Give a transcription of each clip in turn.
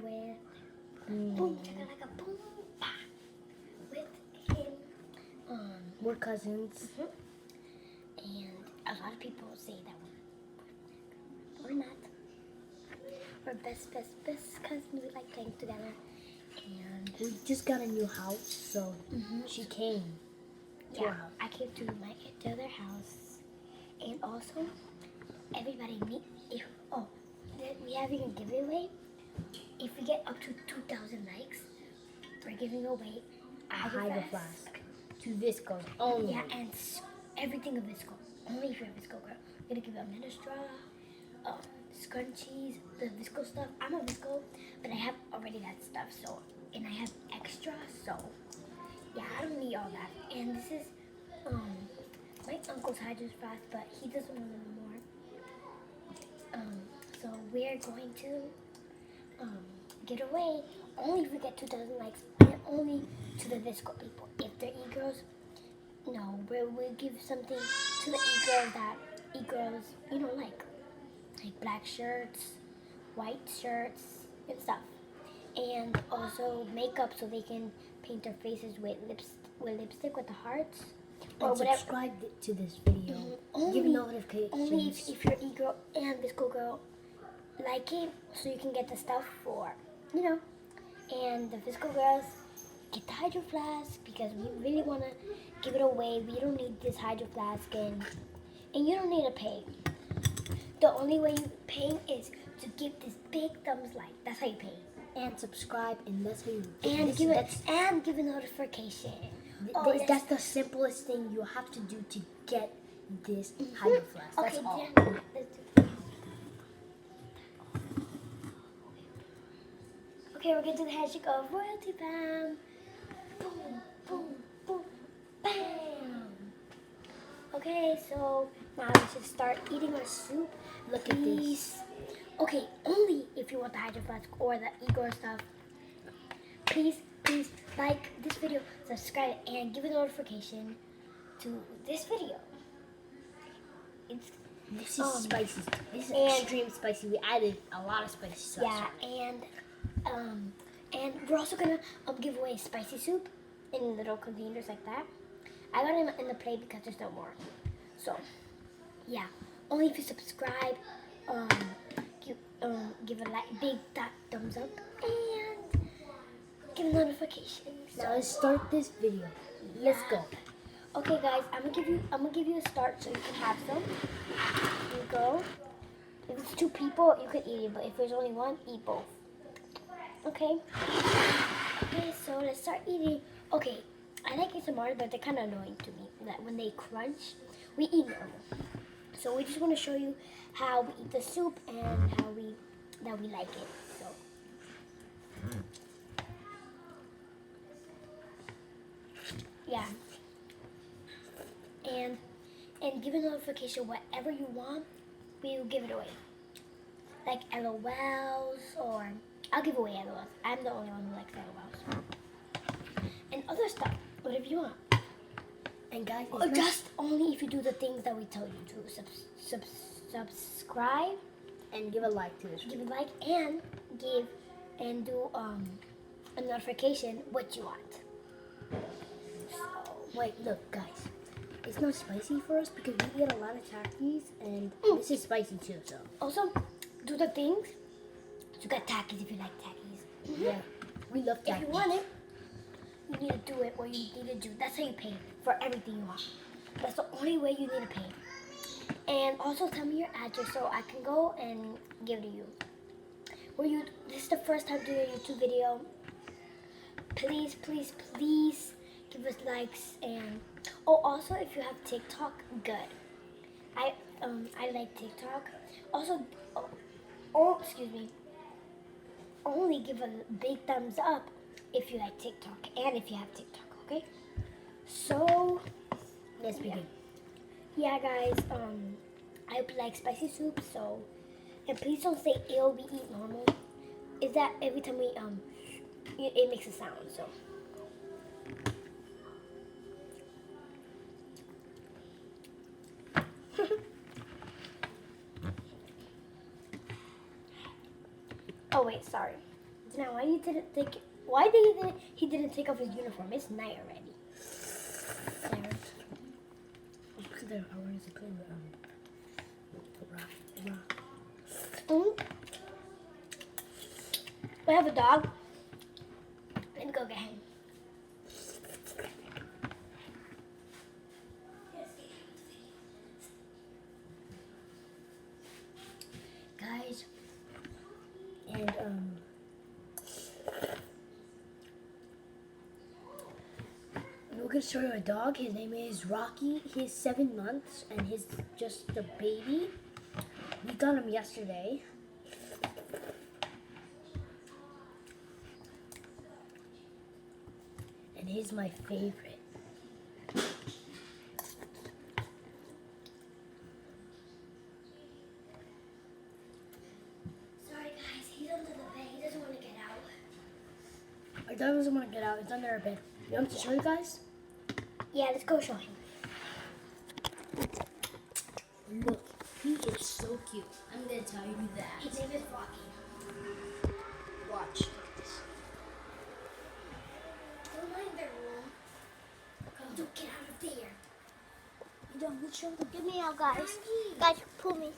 with boom, like a boom, bah, with him. We're cousins. And a lot of people say that we're not. We're best cousins. We like playing together. And We just got a new house, so she came to our house. I came to their house. And also, everybody meet. We have even giveaway. If we get up to 2,000 likes, we're giving away A Hydro Flask to Visco only. Yeah, and everything of Visco. Only if you're a Visco girl. We're gonna give you a mini straw, scrunchies, the Visco stuff. I'm a Visco, but I have already that stuff. So, and I have extra. So, yeah, I don't need all that. And this is my uncle's Hydro Flask, but he doesn't want it anymore. So we're going to give away only if we get 2,000 likes, and only to the Visco people. If they're e-girls, no, we'll give something to the e-girls that e-girls, like black shirts, white shirts, and stuff. And also makeup so they can paint their faces with lipstick with the hearts. And subscribe to this video. Give notifications. Only if you're e-girl and Visco girl like it, so you can get the stuff for, And the Visco girls get the Hydro Flask because we really want to give it away. We don't need this Hydro Flask, and you don't need to pay. The only way you pay is to give this big thumbs like. That's how you pay. And subscribe, and that's how you give a notification. That's the simplest thing you have to do to get this Hydro Flask. That's all. Okay, we're going to do the handshake of Royalty Bam. Boom, boom, boom, bam. Okay, so now we should start eating our soup. Look at this. Okay, only if you want the Hydro Flask or the Igor stuff. Please like this video, subscribe, and give a notification to this video. This is spicy. This is extreme spicy. We added a lot of spicy sauce. Yeah, and we're also gonna give away spicy soup in little containers like that. I got it in the plate because there's no more. So, yeah, only if you subscribe, give a big thumbs up, and give a notification. Now let's start this video. Let's go. Okay, guys, I'm gonna give you a start so you can have some. Here you go. If it's 2 people, you could eat it, but if there's only 1, eat both. Okay. Okay, so let's start eating. Okay, I like ASMR, but they're kind of annoying to me. That when they crunch, we eat normal. So we just want to show you how we eat the soup and how we like it. So. Yeah. And give a notification whatever you want, we will give it away. Like LOLs, or I'll give away LOLs. I'm the only one who likes LOLs. And other stuff, whatever you want. And guys, or just only if you do the things that we tell you to. Subscribe. And give a like to this. Give a like and do a notification what you want. Wait, look, guys. It's not spicy for us because we eat a lot of Takis, and this is spicy too. So also, do the things. You got Takis if you like Takis. Yeah, we love Takis. If you want it, you need to do it. What you need to do. That's how you pay for everything you want. That's the only way you need to pay. And also tell me your address so I can go and give it to you. This is the first time doing a YouTube video. Please give us likes, and also if you have TikTok, good. I like TikTok. Also, excuse me. Only give a big thumbs up if you like TikTok and if you have TikTok. Okay. So let's begin. Yeah, guys. I hope you like spicy soup. So, and please don't say ill. We eat normal. Is that every time we it makes a sound. So. Oh wait, sorry. Now, why you didn't take? Why did he didn't take off his uniform? It's night already. There. Because I wanted to play with rock. We have a dog. Let me go get him. Guys, and we're gonna show you a dog. His name is Rocky. He's 7 months and he's just a baby. We got him yesterday. And he's my favorite. Sorry guys, he's under the bed. He doesn't want to get out. Our dog doesn't want to get out. It's under our bed. You want me to show you guys? Yeah, let's go show him. Look, he is so cute. I'm gonna tell you that. His name is Rocky. Watch. Don't mind their room. Come, don't get out of there. You don't show them. Get me out, guys. Guys, pull me.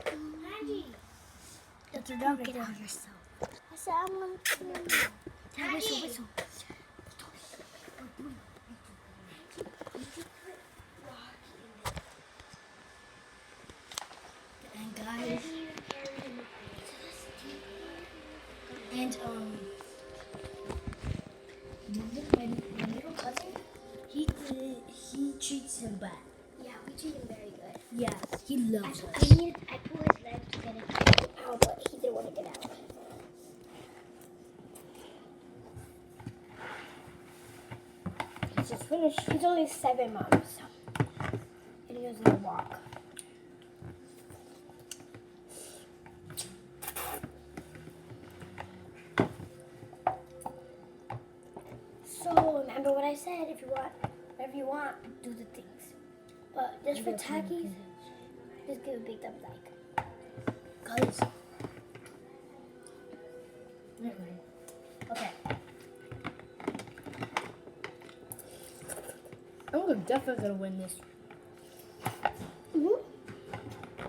Angie. That's your dog. Get out yourself. I said I'm gonna pull you. Whistle. And guys, and my little cousin, he treats him bad. Yeah, we treat him very good. Yeah, he loves us. I pulled his leg to get him out, but he didn't want to get out. He's just finished. He's only 7 months. And he doesn't walk. So remember what I said, if you want, whatever you want, do the things. But just for Takis, just give a big thumbs like. Guys. Okay. I'm definitely gonna win this.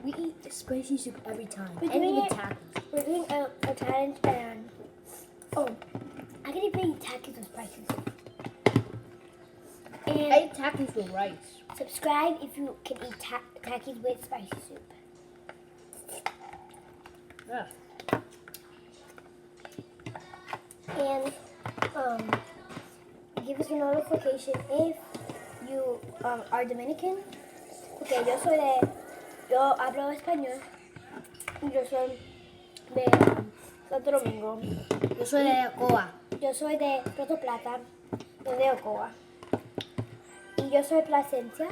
We eat spicy soup every time. We're And doing even it. tacos. We're doing a challenge and I can even eat Takis with spicy soup. I And eat tacos with rice. subscribe if you can eat Takis with spicy soup. Yeah. And give us a notification if you are Dominican. Okay, yo hablo español. Yo soy de Santo Domingo. Yo soy de Coa. Yo soy de Puerto Plata, de Ocoa. Y yo soy Plasencia.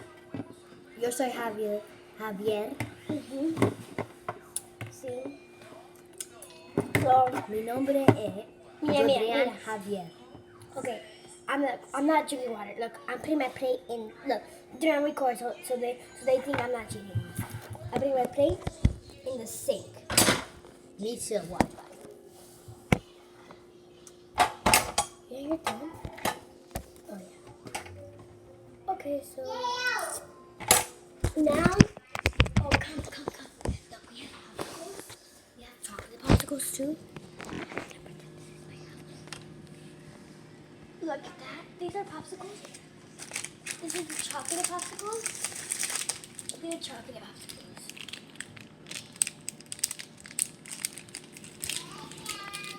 Yo soy Javier. Sí. So, Mi nombre es Mira, Adrián mira. Javier. okay, I'm not drinking water. Look, I'm putting my plate in. Look, during record, so they think I'm not cheating. I'm putting my plate in the sink. Needs to Wi-Fi. Yeah, you're done. Oh yeah. Okay, so now, come. Look, we have popsicles. We have chocolate popsicles too. Look at that. These are popsicles. This is the chocolate popsicles. These are chocolate popsicles.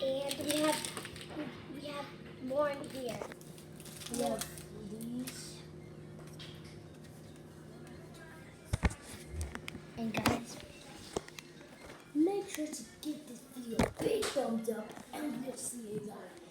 And we have more in here. Yeah. These. And guys, make sure to give this video a big thumbs up and we'll see you guys.